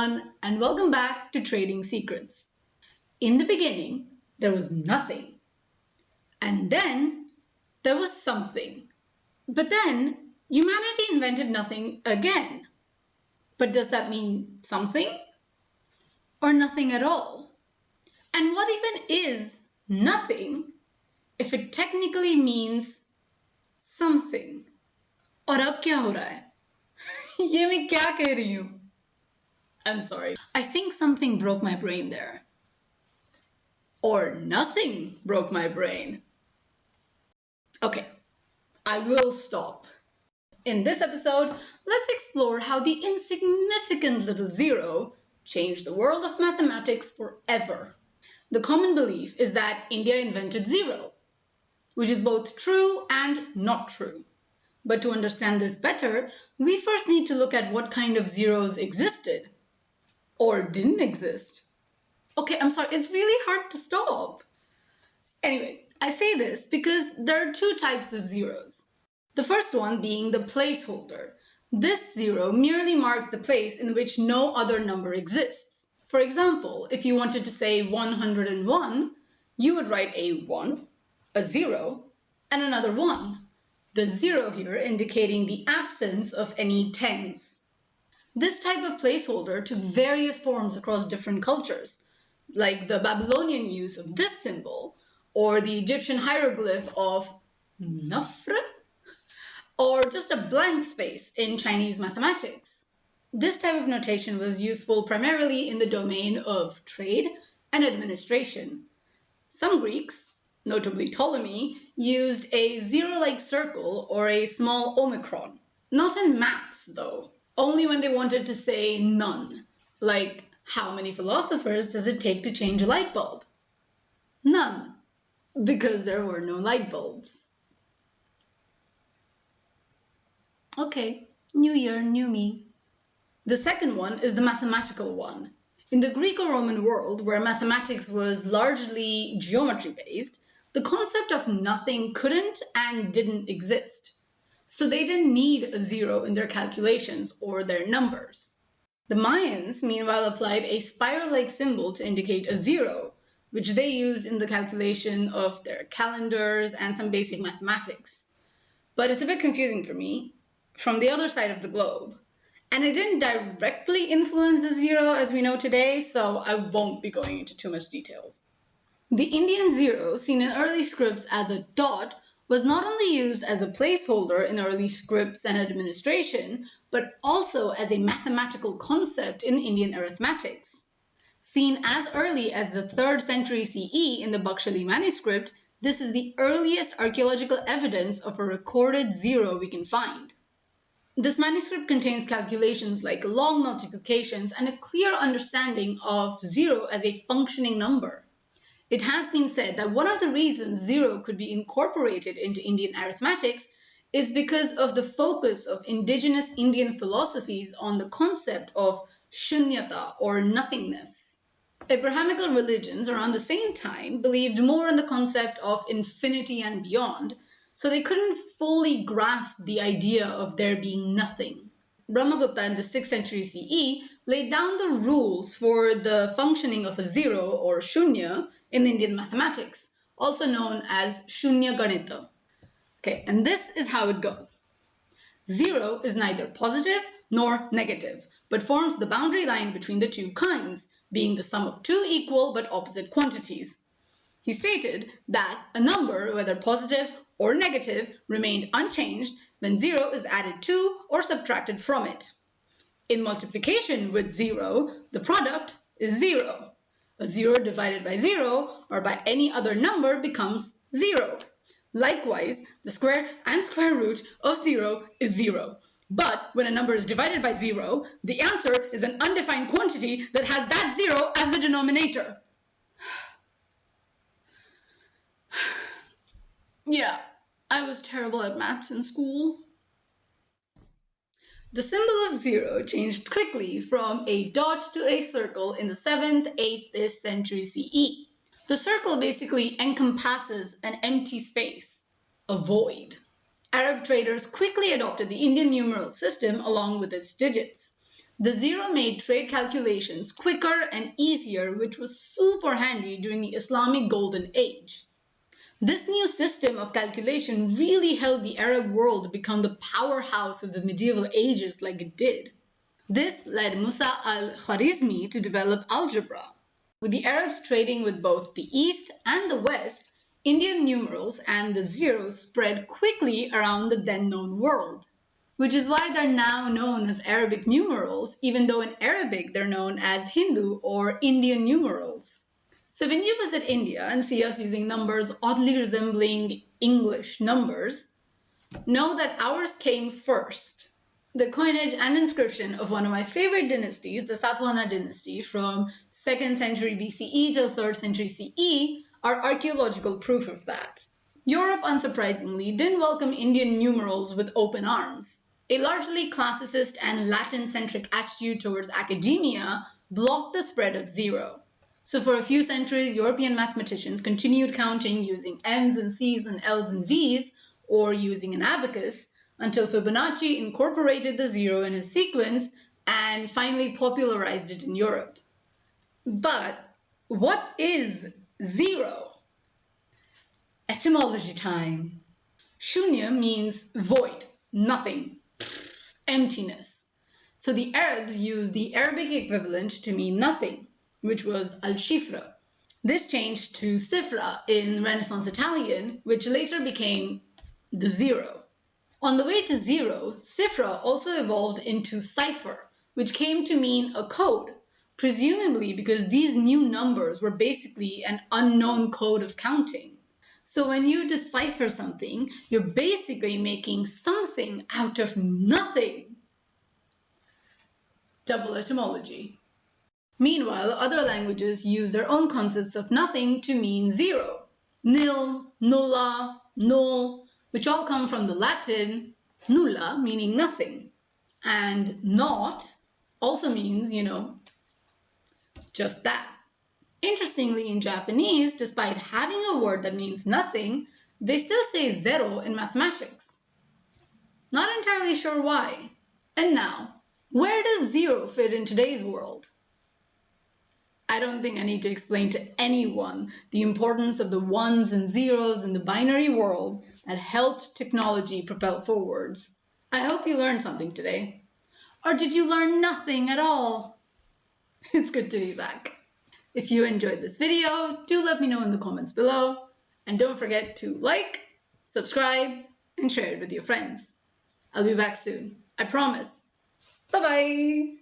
everyone, and welcome back to Trading Secrets. In the beginning, there was nothing, and then there was something. But then humanity invented nothing again. But does that mean something? Or nothing at all? And what even is nothing if it technically means something? और अब क्या हो रहा है? ये मैं क्या कह रही हूँ? I'm sorry. I think something broke my brain there. Or nothing broke my brain. Okay, I will stop. In this episode, let's explore how the insignificant little zero changed the world of mathematics forever. The common belief is that India invented zero, which is both true and not true. But to understand this better, we first need to look at what kind of zeros existed. Or didn't exist. Okay, I'm sorry, it's really hard to stop. Anyway, I say this because there are two types of zeros. The first one being the placeholder. This zero merely marks the place in which no other number exists. For example, if you wanted to say 101, you would write a 1, a 0, and another 1. The 0 here indicating the absence of any tens. This type of placeholder took various forms across different cultures, like the Babylonian use of this symbol, or the Egyptian hieroglyph of Nafra, or just a blank space in Chinese mathematics. This type of notation was useful primarily in the domain of trade and administration. Some Greeks, notably Ptolemy, used a zero-like circle or a small omicron. Not in maths, though. Only when they wanted to say none, like how many philosophers does it take to change a light bulb? None, because there were no light bulbs. Okay, new year, new me. The second one is the mathematical one. In the Greco-Roman world, where mathematics was largely geometry-based, the concept of nothing couldn't and didn't exist. So they didn't need a zero in their calculations or their numbers. The Mayans, meanwhile, applied a spiral-like symbol to indicate a zero, which they used in the calculation of their calendars and some basic mathematics. But it's a bit confusing for me, from the other side of the globe. And it didn't directly influence the zero as we know today, so I won't be going into too much details. The Indian zero, seen in early scripts as a dot, was not only used as a placeholder in early scripts and administration, but also as a mathematical concept in Indian arithmetics. Seen as early as the 3rd century CE in the Bakshali manuscript, this is the earliest archaeological evidence of a recorded zero we can find. This manuscript contains calculations like long multiplications and a clear understanding of zero as a functioning number. It has been said that one of the reasons zero could be incorporated into Indian arithmetics is because of the focus of indigenous Indian philosophies on the concept of shunyata or nothingness. Abrahamical religions around the same time believed more in the concept of infinity and beyond, so they couldn't fully grasp the idea of there being nothing. Brahmagupta in the 6th century CE laid down the rules for the functioning of a zero or shunya in Indian mathematics, also known as Shunya Ganita. Okay, and this is how it goes. Zero is neither positive nor negative, but forms the boundary line between the two kinds, being the sum of two equal but opposite quantities. He stated that a number, whether positive or negative, remained unchanged when zero is added to or subtracted from it. In multiplication with zero, the product is zero. A zero divided by zero or by any other number becomes zero. Likewise, the square and square root of zero is zero. But when a number is divided by zero, the answer is an undefined quantity that has that zero as the denominator. Yeah, I was terrible at maths in school. The symbol of zero changed quickly from a dot to a circle in the 7th, 8th century CE. The circle basically encompasses an empty space, a void. Arab traders quickly adopted the Indian numeral system along with its digits. The zero made trade calculations quicker and easier, which was super handy during the Islamic Golden Age. This new system of calculation really helped the Arab world become the powerhouse of the medieval ages like it did. This led Musa al-Khwarizmi to develop algebra. With the Arabs trading with both the East and the West, Indian numerals and the zeros spread quickly around the then known world, which is why they're now known as Arabic numerals, even though in Arabic they're known as Hindu or Indian numerals. So when you visit India and see us using numbers oddly resembling English numbers, know that ours came first. The coinage and inscription of one of my favorite dynasties, the Satavahana dynasty from 2nd century BCE till 3rd century CE, are archaeological proof of that. Europe, unsurprisingly, didn't welcome Indian numerals with open arms. A largely classicist and Latin-centric attitude towards academia blocked the spread of zero. So for a few centuries, European mathematicians continued counting using N's and C's and L's and V's, or using an abacus, until Fibonacci incorporated the zero in his sequence and finally popularized it in Europe. But what is zero? Etymology time. Shunya means void, nothing, emptiness. So the Arabs used the Arabic equivalent to mean nothing, which was al-shifra. This changed to cifra in Renaissance Italian, which later became the zero. On the way to zero, cifra also evolved into cipher, which came to mean a code, presumably because these new numbers were basically an unknown code of counting. So when you decipher something, you're basically making something out of nothing. Double etymology. Meanwhile, other languages use their own concepts of nothing to mean zero. Nil, nulla, null, which all come from the Latin nulla, meaning nothing. And not also means, just that. Interestingly, in Japanese, despite having a word that means nothing, they still say zero in mathematics. Not entirely sure why. And now, where does zero fit in today's world? I don't think I need to explain to anyone the importance of the ones and zeros in the binary world that helped technology propel forwards. I hope you learned something today. Or did you learn nothing at all? It's good to be back. If you enjoyed this video, do let me know in the comments below. And don't forget to like, subscribe, and share it with your friends. I'll be back soon. I promise. Bye-bye.